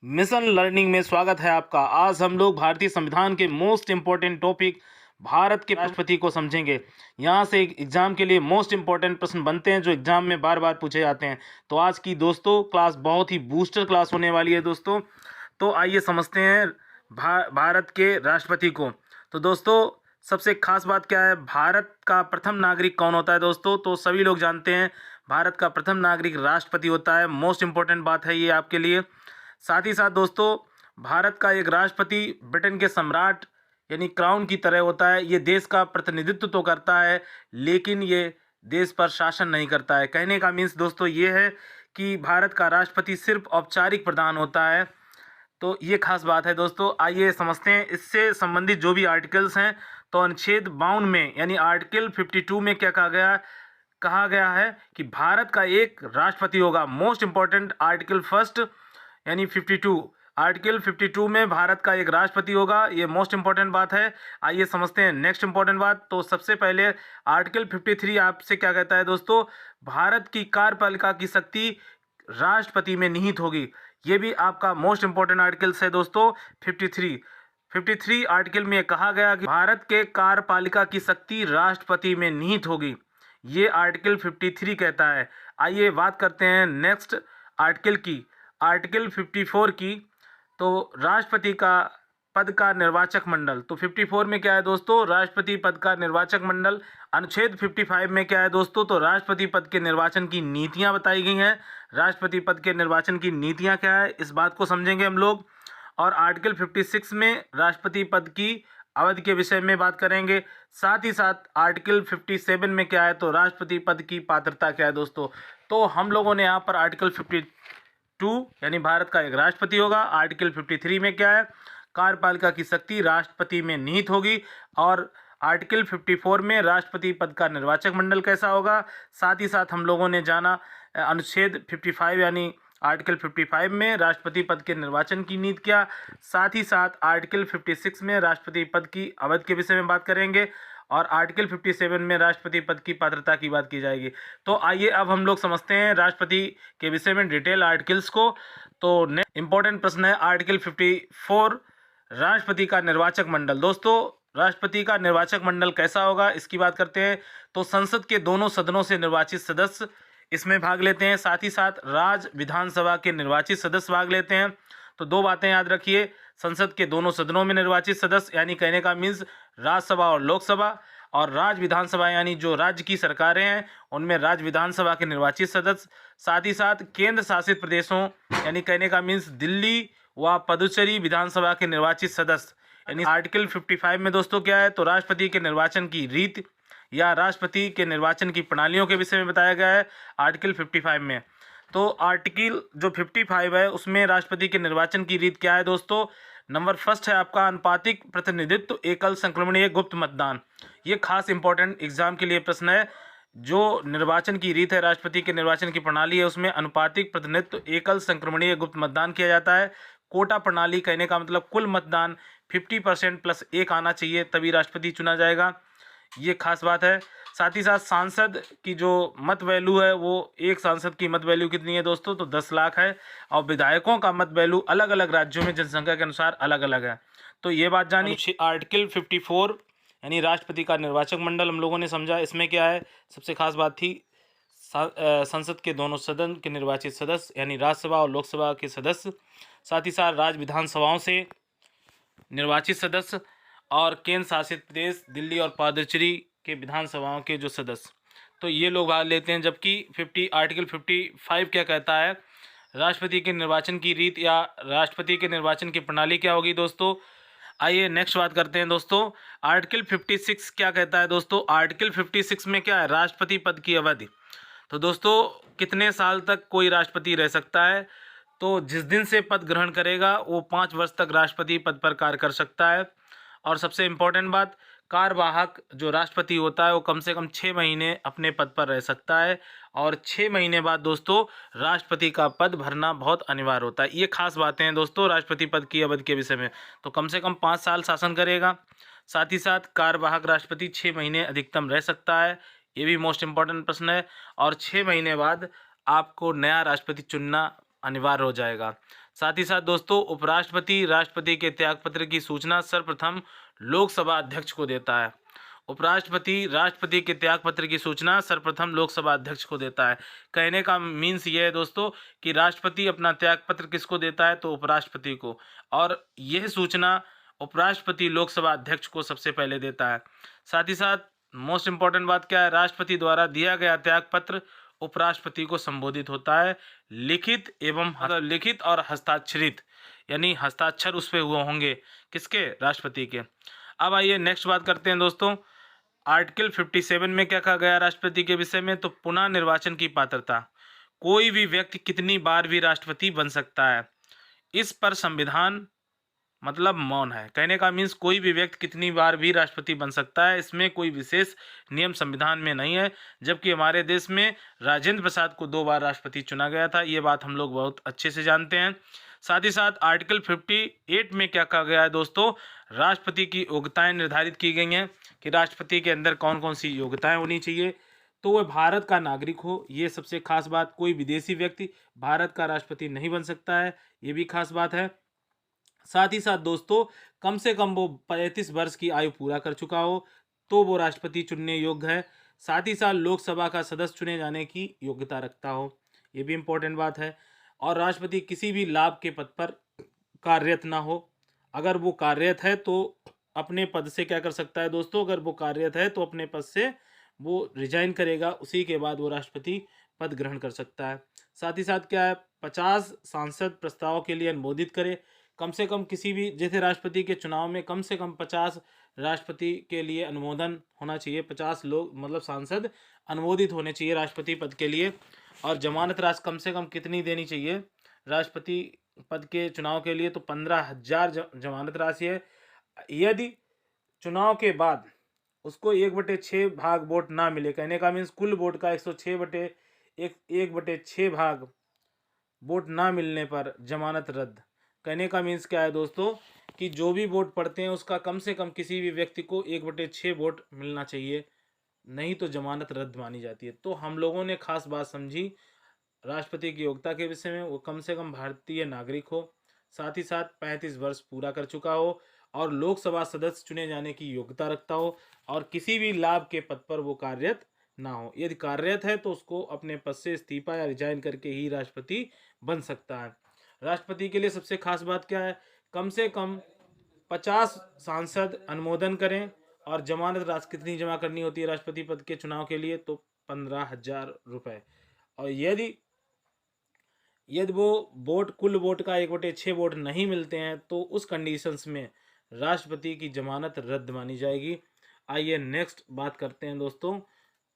Mission learning में स्वागत है आपका। आज हम लोग भारतीय संविधान के मोस्ट इम्पोर्टेंट टॉपिक भारत के राष्ट्रपति को समझेंगे। यहाँ से एग्जाम के लिए मोस्ट इम्पोर्टेंट प्रश्न बनते हैं जो एग्जाम में बार बार पूछे जाते हैं। तो आज की दोस्तों क्लास बहुत ही बूस्टर क्लास होने वाली है दोस्तों। तो आइए समझते हैं भारत के राष्ट्रपति को। तो दोस्तों सबसे खास बात क्या है, भारत का प्रथम नागरिक कौन होता है दोस्तों? तो सभी लोग जानते हैं भारत का प्रथम नागरिक राष्ट्रपति होता है। मोस्ट इम्पोर्टेंट बात है ये आपके लिए। साथ ही साथ दोस्तों भारत का एक राष्ट्रपति ब्रिटेन के सम्राट यानी क्राउन की तरह होता है। ये देश का प्रतिनिधित्व तो करता है लेकिन ये देश पर शासन नहीं करता है। कहने का मीन्स दोस्तों ये है कि भारत का राष्ट्रपति सिर्फ औपचारिक प्रधान होता है। तो ये खास बात है दोस्तों। आइए समझते हैं इससे संबंधित जो भी आर्टिकल्स हैं। तो अनुच्छेद 52 में यानी आर्टिकल 52 में क्या कहा गया है कि भारत का एक राष्ट्रपति होगा। मोस्ट इंपॉर्टेंट आर्टिकल फर्स्ट यानी 52, आर्टिकल 52 में भारत का एक राष्ट्रपति होगा। ये मोस्ट इंपॉर्टेंट बात है। आइए समझते हैं नेक्स्ट इंपॉर्टेंट बात। तो सबसे पहले आर्टिकल 53 आपसे क्या कहता है दोस्तों? भारत की कार्यपालिका की शक्ति राष्ट्रपति में निहित होगी। ये भी आपका मोस्ट इंपॉर्टेंट आर्टिकल्स है दोस्तों। 53 आर्टिकल में कहा गया कि भारत के कार्यपालिका की शक्ति राष्ट्रपति में निहित होगी। ये आर्टिकल 53 कहता है। आइए बात करते हैं नेक्स्ट आर्टिकल की, आर्टिकल 54 की। तो राष्ट्रपति का पद का निर्वाचक मंडल। तो 54 में क्या है दोस्तों? राष्ट्रपति पद का निर्वाचक मंडल। अनुच्छेद 55 में क्या है दोस्तों? तो राष्ट्रपति पद के निर्वाचन की नीतियां बताई गई हैं। राष्ट्रपति पद के निर्वाचन की नीतियां क्या है इस बात को समझेंगे हम लोग। और आर्टिकल 56 में राष्ट्रपति पद की अवधि के विषय में बात करेंगे। साथ ही साथ आर्टिकल 57 में क्या है? तो राष्ट्रपति पद की पात्रता क्या है दोस्तों। तो हम लोगों ने यहाँ पर आर्टिकल 52 यानी भारत का एक राष्ट्रपति होगा। आर्टिकल 53 में क्या है? कार्यपालिका की शक्ति राष्ट्रपति में निहित होगी। और आर्टिकल 54 में राष्ट्रपति पद का निर्वाचक मंडल कैसा होगा। साथ ही साथ हम लोगों ने जाना अनुच्छेद 55 यानी आर्टिकल 55 में राष्ट्रपति पद के निर्वाचन की नीति क्या। साथ ही साथ आर्टिकल 56 में राष्ट्रपति पद की अवधि के विषय में बात करेंगे। और आर्टिकल 57 में राष्ट्रपति पद की पात्रता की बात की जाएगी। तो आइए अब हम लोग समझते हैं राष्ट्रपति के विषय में डिटेल आर्टिकल्स को। तो नेक्स्ट इंपॉर्टेंट प्रश्न है आर्टिकल 54, राष्ट्रपति का निर्वाचक मंडल। दोस्तों राष्ट्रपति का निर्वाचक मंडल कैसा होगा इसकी बात करते हैं। तो संसद के दोनों सदनों से निर्वाचित सदस्य इसमें भाग लेते हैं। साथ ही साथ राज्य विधानसभा के निर्वाचित सदस्य भाग लेते हैं। तो दो बातें याद रखिए, संसद के दोनों सदनों में निर्वाचित सदस्य यानी कहने का मीन्स राज्यसभा और लोकसभा, और राज्य विधानसभा यानी जो राज्य की सरकारें हैं उनमें राज्य विधानसभा के निर्वाचित सदस्य। साथ ही साथ केंद्र शासित प्रदेशों यानी कहने का मीन्स दिल्ली व पुदुचेरी विधानसभा के निर्वाचित सदस्य। यानी आर्टिकल 55 में दोस्तों क्या है? तो राष्ट्रपति के निर्वाचन की रीत या राष्ट्रपति के निर्वाचन की प्रणालियों के विषय में बताया गया है आर्टिकल 55 में। तो आर्टिकल जो 55 है उसमें राष्ट्रपति के निर्वाचन की रीत क्या है दोस्तों? नंबर फर्स्ट है आपका अनुपातिक प्रतिनिधित्व एकल संक्रमणीय गुप्त मतदान। ये खास इंपॉर्टेंट एग्जाम के लिए प्रश्न है। जो निर्वाचन की रीत है राष्ट्रपति के निर्वाचन की प्रणाली है उसमें अनुपातिक प्रतिनिधित्व एकल संक्रमणीय गुप्त मतदान किया जाता है। कोटा प्रणाली कहने का मतलब कुल मतदान 50% प्लस 1 आना चाहिए तभी राष्ट्रपति चुना जाएगा। ये खास बात है। साथ ही साथ सांसद की जो मत वैल्यू है वो एक सांसद की मत वैल्यू कितनी है दोस्तों? तो 10 लाख है। और विधायकों का मत वैल्यू अलग अलग राज्यों में जनसंख्या के अनुसार अलग अलग है। तो ये बात जानी। आर्टिकल 54 यानी राष्ट्रपति का निर्वाचक मंडल हम लोगों ने समझा। इसमें क्या है सबसे खास बात थी, संसद के दोनों सदन के निर्वाचित सदस्य यानी राज्यसभा और लोकसभा के सदस्य, साथ ही साथ राज्य विधानसभाओं से निर्वाचित सदस्य, और केंद्र शासित प्रदेश दिल्ली और पुदुचेरी के विधानसभाओं के जो सदस्य, तो ये लोग भाग लेते हैं। जबकि आर्टिकल 55 क्या कहता है? राष्ट्रपति के निर्वाचन की रीत या राष्ट्रपति के निर्वाचन की प्रणाली क्या होगी दोस्तों। आइए नेक्स्ट बात करते हैं दोस्तों। आर्टिकल 56 क्या कहता है दोस्तों? आर्टिकल 56 में क्या है? राष्ट्रपति पद की अवधि। तो दोस्तों कितने साल तक कोई राष्ट्रपति रह सकता है? तो जिस दिन से पद ग्रहण करेगा वो 5 वर्ष तक राष्ट्रपति पद पर कार्य कर सकता है। और सबसे इम्पोर्टेंट बात, कार्यवाहक जो राष्ट्रपति होता है वो कम से कम 6 महीने अपने पद पर रह सकता है। और 6 महीने बाद दोस्तों राष्ट्रपति का पद भरना बहुत अनिवार्य होता है। ये खास बातें हैं दोस्तों राष्ट्रपति पद की अवधि के विषय में। तो कम से कम 5 साल शासन करेगा। साथ ही साथ कार्यवाहक राष्ट्रपति 6 महीने अधिकतम रह सकता है। ये भी मोस्ट इम्पॉर्टेंट प्रश्न है। और 6 महीने बाद आपको नया राष्ट्रपति चुनना अनिवार्य हो जाएगा। साथ ही साथ दोस्तों उपराष्ट्रपति राष्ट्रपति के त्यागपत्र की सूचना सर्वप्रथम लोकसभा अध्यक्ष को देता है। उपराष्ट्रपति राष्ट्रपति के त्यागपत्र की सूचना सर्वप्रथम लोकसभा अध्यक्ष को देता है। कहने का मीन्स ये है दोस्तों कि राष्ट्रपति अपना त्यागपत्र किसको देता है, तो उपराष्ट्रपति को, और यह सूचना उपराष्ट्रपति लोकसभा अध्यक्ष को सबसे पहले देता है। साथ ही साथ मोस्ट इंपॉर्टेंट बात क्या है, राष्ट्रपति द्वारा दिया गया त्यागपत्र उपराष्ट्रपति को संबोधित होता है। लिखित एवं लिखित और हस्ताक्षरित, यानी हस्ताक्षर उस पर हुए होंगे किसके, राष्ट्रपति के। अब आइए नेक्स्ट बात करते हैं दोस्तों, आर्टिकल 57 में क्या कहा गया राष्ट्रपति के विषय में, तो पुनः निर्वाचन की पात्रता। कोई भी व्यक्ति कितनी बार भी राष्ट्रपति बन सकता है, इस पर संविधान मतलब मौन है। कहने का मीन्स कोई भी व्यक्ति कितनी बार भी राष्ट्रपति बन सकता है, इसमें कोई विशेष नियम संविधान में नहीं है। जबकि हमारे देश में राजेंद्र प्रसाद को 2 बार राष्ट्रपति चुना गया था, ये बात हम लोग बहुत अच्छे से जानते हैं। साथ ही साथ आर्टिकल 58 में क्या कहा गया है दोस्तों, राष्ट्रपति की योग्यताएं निर्धारित की गई हैं कि राष्ट्रपति के अंदर कौन कौन सी योग्यताएं होनी चाहिए, तो वह भारत का नागरिक हो, ये सबसे खास बात। कोई विदेशी व्यक्ति भारत का राष्ट्रपति नहीं बन सकता है, ये भी खास बात है। साथ ही साथ दोस्तों कम से कम वो 35 वर्ष की आयु पूरा कर चुका हो तो वो राष्ट्रपति चुनने योग्य है। साथ ही साथ लोकसभा का सदस्य चुने जाने की योग्यता रखता हो, ये भी इम्पोर्टेंट बात है। और राष्ट्रपति किसी भी लाभ के पद पर कार्यरत ना हो। अगर वो कार्यरत है तो अपने पद से क्या कर सकता है दोस्तों, अगर वो कार्यरत है तो अपने पद से वो रिजाइन करेगा, उसी के बाद वो राष्ट्रपति पद ग्रहण कर सकता है। साथ ही साथ क्या है, 50 सांसद प्रस्ताव के लिए अनुमोदित करे। कम से कम किसी भी, जैसे राष्ट्रपति के चुनाव में कम से कम 50 राष्ट्रपति के लिए अनुमोदन होना चाहिए, 50 लोग मतलब सांसद अनुमोदित होने चाहिए राष्ट्रपति पद के लिए। और जमानत राशि कम से कम कितनी देनी चाहिए राष्ट्रपति पद के चुनाव के लिए, तो 15,000 जमानत राशि है। यदि चुनाव के बाद उसको 1/6 भाग वोट ना मिले, कहने का मीन्स कुल वोट का 1/6 भाग वोट ना मिलने पर जमानत रद्द। कहने का मीन्स क्या है दोस्तों कि जो भी वोट पड़ते हैं उसका कम से कम किसी भी व्यक्ति को 1/6 वोट मिलना चाहिए, नहीं तो जमानत रद्द मानी जाती है। तो हम लोगों ने खास बात समझी राष्ट्रपति की योग्यता के विषय में, वो कम से कम भारतीय नागरिक हो, साथ ही साथ 35 वर्ष पूरा कर चुका हो और लोकसभा सदस्य चुने जाने की योग्यता रखता हो और किसी भी लाभ के पद पर वो कार्यरत ना हो। यदि कार्यरत है तो उसको अपने पद से इस्तीफा या रिजाइन करके ही राष्ट्रपति बन सकता है। राष्ट्रपति के लिए सबसे खास बात क्या है, कम से कम 50 सांसद अनुमोदन करें। और जमानत राशि कितनी जमा करनी होती है राष्ट्रपति पद के चुनाव के लिए, तो 15,000 रुपये। और यदि वो वोट कुल वोट का 1/6 वोट नहीं मिलते हैं तो उस कंडीशंस में राष्ट्रपति की जमानत रद्द मानी जाएगी। आइए नेक्स्ट बात करते हैं दोस्तों,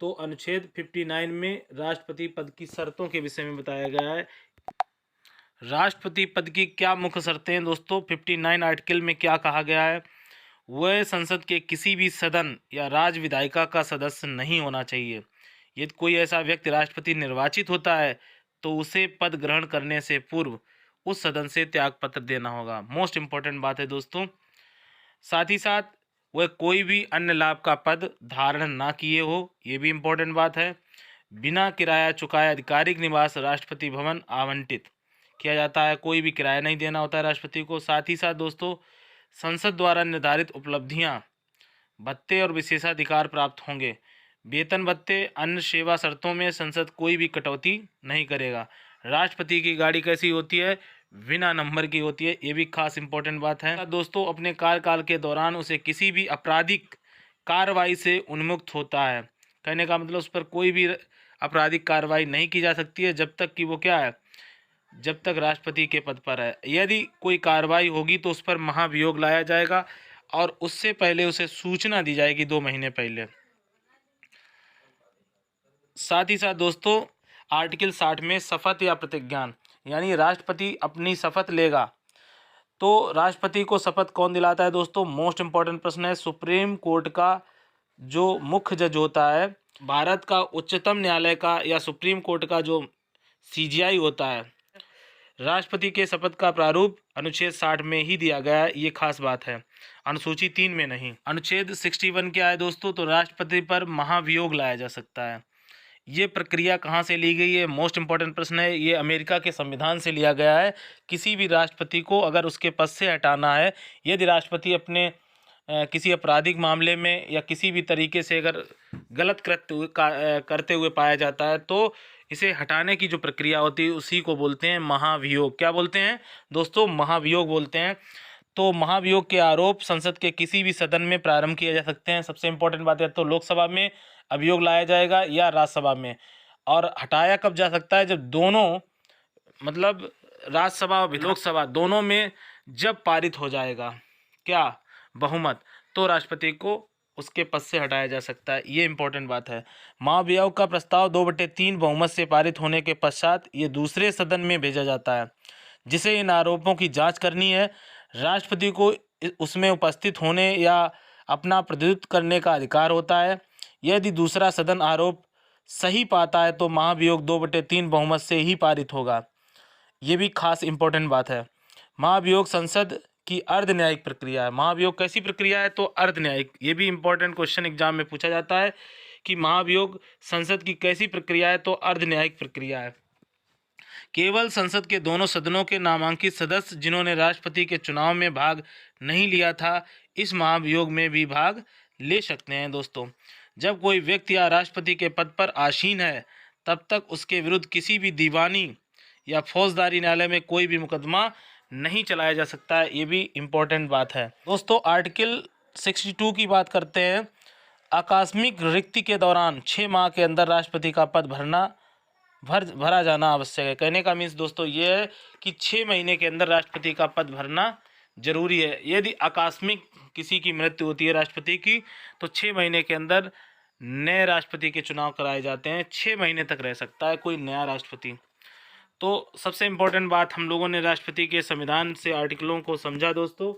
तो अनुच्छेद 59 में राष्ट्रपति पद की शर्तों के विषय में बताया गया है। राष्ट्रपति पद की क्या मुख्य शर्तें हैं दोस्तों, 59 आर्टिकल में क्या कहा गया है, वह संसद के किसी भी सदन या राज्य विधायिका का सदस्य नहीं होना चाहिए। यदि कोई ऐसा व्यक्ति राष्ट्रपति निर्वाचित होता है तो उसे पद ग्रहण करने से पूर्व उस सदन से त्यागपत्र देना होगा। मोस्ट इंपॉर्टेंट बात है दोस्तों। साथ ही साथ वह कोई भी अन्य लाभ का पद धारण ना किए हो, ये भी इम्पोर्टेंट बात है। बिना किराया चुकाए आधिकारिक निवास राष्ट्रपति भवन आवंटित किया जाता है, कोई भी किराया नहीं देना होता है राष्ट्रपति को। साथ ही साथ दोस्तों संसद द्वारा निर्धारित उपलब्धियां, भत्ते और विशेषाधिकार प्राप्त होंगे। वेतन भत्ते अन्य सेवा शर्तों में संसद कोई भी कटौती नहीं करेगा। राष्ट्रपति की गाड़ी कैसी होती है, बिना नंबर की होती है, ये भी खास इंपॉर्टेंट बात है दोस्तों। अपने कार्यकाल के दौरान उसे किसी भी आपराधिक कार्रवाई से उन्मुक्त होता है। कहने का मतलब उस पर कोई भी आपराधिक कार्रवाई नहीं की जा सकती है जब तक कि वो क्या है, जब तक राष्ट्रपति के पद पर है। यदि कोई कार्रवाई होगी तो उस पर महाभियोग लाया जाएगा और उससे पहले उसे सूचना दी जाएगी 2 महीने पहले। साथ ही साथ दोस्तों आर्टिकल 60 में शपथ या प्रतिज्ञान, यानी राष्ट्रपति अपनी शपथ लेगा तो राष्ट्रपति को शपथ कौन दिलाता है दोस्तों, मोस्ट इंपॉर्टेंट प्रश्न है। सुप्रीम कोर्ट का जो मुख्य जज होता है, भारत का उच्चतम न्यायालय का या सुप्रीम कोर्ट का जो CJI होता है, राष्ट्रपति के शपथ का प्रारूप अनुच्छेद 60 में ही दिया गया है, ये खास बात है, अनुसूची 3 में नहीं। अनुच्छेद 61 क्या है दोस्तों, तो राष्ट्रपति पर महाभियोग लाया जा सकता है। ये प्रक्रिया कहाँ से ली गई है? मोस्ट इम्पॉर्टेंट प्रश्न है। ये अमेरिका के संविधान से लिया गया है। किसी भी राष्ट्रपति को अगर उसके पद से हटाना है, यदि राष्ट्रपति अपने किसी आपराधिक मामले में या किसी भी तरीके से अगर गलत करते हुए पाया जाता है, तो इसे हटाने की जो प्रक्रिया होती है उसी को बोलते हैं महाभियोग। क्या बोलते हैं दोस्तों? महाभियोग बोलते हैं। तो महाभियोग के आरोप संसद के किसी भी सदन में प्रारंभ किए जा सकते हैं। सबसे इम्पोर्टेंट बात है, तो लोकसभा में अभियोग लाया जाएगा या राज्यसभा में। और हटाया कब जा सकता है? जब दोनों, मतलब राज्यसभा और लोकसभा दोनों में जब पारित हो जाएगा क्या? बहुमत, तो राष्ट्रपति को उसके पद से हटाया जा सकता है। ये इंपॉर्टेंट बात है। महाभियोग का प्रस्ताव 2/3 बहुमत से पारित होने के पश्चात ये दूसरे सदन में भेजा जाता है, जिसे इन आरोपों की जांच करनी है। राष्ट्रपति को उसमें उपस्थित होने या अपना प्रतिनिधित्व करने का अधिकार होता है। यदि दूसरा सदन आरोप सही पाता है तो महाभियोग 2/3 बहुमत से ही पारित होगा। ये भी खास इंपॉर्टेंट बात है। महाभियोग संसद की अर्ध न्यायिक प्रक्रिया है। महाभियोग कैसी प्रक्रिया है? तो अर्ध न्यायिक। ये भी इंपॉर्टेंट क्वेश्चन एग्जाम में पूछा जाता है कि महाभियोग संसद की कैसी प्रक्रिया है? तो अर्ध न्यायिक प्रक्रिया है। केवल संसद के दोनों सदनों के नामांकित सदस्य जिन्होंने राष्ट्रपति के चुनाव में भाग नहीं लिया था, इस महाभियोग में भी भाग ले सकते हैं दोस्तों। जब कोई व्यक्ति या राष्ट्रपति के पद पर आसीन है, तब तक उसके विरुद्ध किसी भी दीवानी या फौजदारी न्यायालय में कोई भी मुकदमा नहीं चलाया जा सकता है। ये भी इम्पोर्टेंट बात है दोस्तों। आर्टिकल 62 की बात करते हैं। आकस्मिक रिक्ति के दौरान 6 माह के अंदर राष्ट्रपति का पद भरा जाना आवश्यक है। कहने का मीन्स दोस्तों ये है कि 6 महीने के अंदर राष्ट्रपति का पद भरना जरूरी है। यदि आकस्मिक किसी की मृत्यु होती है राष्ट्रपति की, तो 6 महीने के अंदर नए राष्ट्रपति के चुनाव कराए जाते हैं। 6 महीने तक रह सकता है कोई नया राष्ट्रपति। तो सबसे इम्पोर्टेंट बात, हम लोगों ने राष्ट्रपति के संविधान से आर्टिकलों को समझा दोस्तों।